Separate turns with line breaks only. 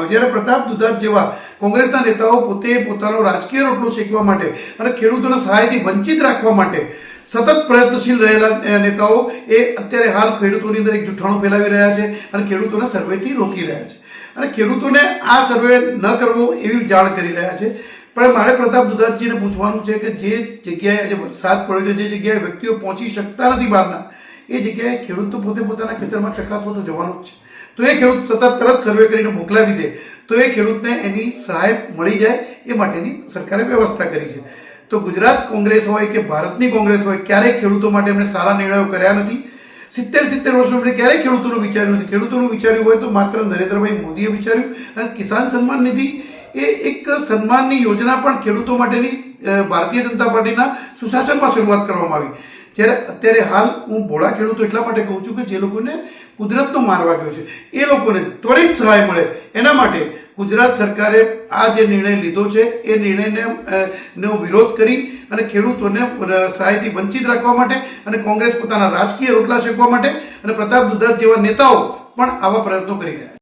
જ્યારે પ્રતાપ દુધાત જેવા કોંગ્રેસના નેતાઓ પોતે પોતાનો રાજકીય રોટલો શેકવા માટે અને ખેડૂતોને સહાયથી વંચિત રાખવા માટે સતત પ્રયત્નશીલ રહેલા નેતાઓ એ અત્યારે હાલ ખેડૂતોની અંદર એક જૂઠાણું ફેલાવી રહ્યા છે અને ખેડૂતોને સર્વેથી રોકી રહ્યા છે અને ખેડૂતોને આ સર્વે ન કરવો એવી જાણ કરી રહ્યા છે. પણ મારે પ્રતાપ દુધાતજીને પૂછવાનું છે કે જે જગ્યાએ આજે વરસાદ પડ્યો છે, જે જગ્યાએ વ્યક્તિઓ પહોંચી શકતા નથી બહારના, એ જગ્યાએ ખેડૂત તો પોતે પોતાના ખેતરમાં ચકાસવા તો જવાનું જ છે. તો એ ખેડૂત તરત સર્વે કરીને મોકલાવી દે તો એ ખેડૂતને એની સહાય મળી જાય એ માટેની સરકારે વ્યવસ્થા કરી છે. તો ગુજરાત કોંગ્રેસ હોય કે ભારતની કોંગ્રેસ હોય, ક્યારેય ખેડૂતો માટે એમણે સારા નિર્ણયો કર્યા નથી. 70 વર્ષમાં એમણે ક્યારેય ખેડૂતોનું વિચાર્યું નથી. ખેડૂતોનું વિચાર્યું હોય તો માત્ર નરેન્દ્રભાઈ મોદીએ વિચાર્યું. અને કિસાન સન્માન નિધિ એ એક સન્માનની યોજના પણ ખેડૂતો માટેની ભારતીય જનતા પાર્ટીના સુશાસનમાં શરૂઆત કરવામાં આવી. જ્યારે અત્યારે હાલ હું ભોળા ખેડૂતો એટલા માટે કહું છું કે જે લોકોને કુદરતનો માર વાગ્યો છે એ લોકોને ત્વરિત સહાય મળે એના માટે ગુજરાત સરકારે આ જે નિર્ણય લીધો છે એ નિર્ણયનો વિરોધ કરી અને ખેડૂતોને સહાયથી વંચિત રાખવા માટે અને કોંગ્રેસ પોતાના રાજકીય રોટલા શેકવા માટે અને પ્રતાપ દુધાત જેવા નેતાઓ પણ આવા પ્રયત્નો કરી રહ્યા છે.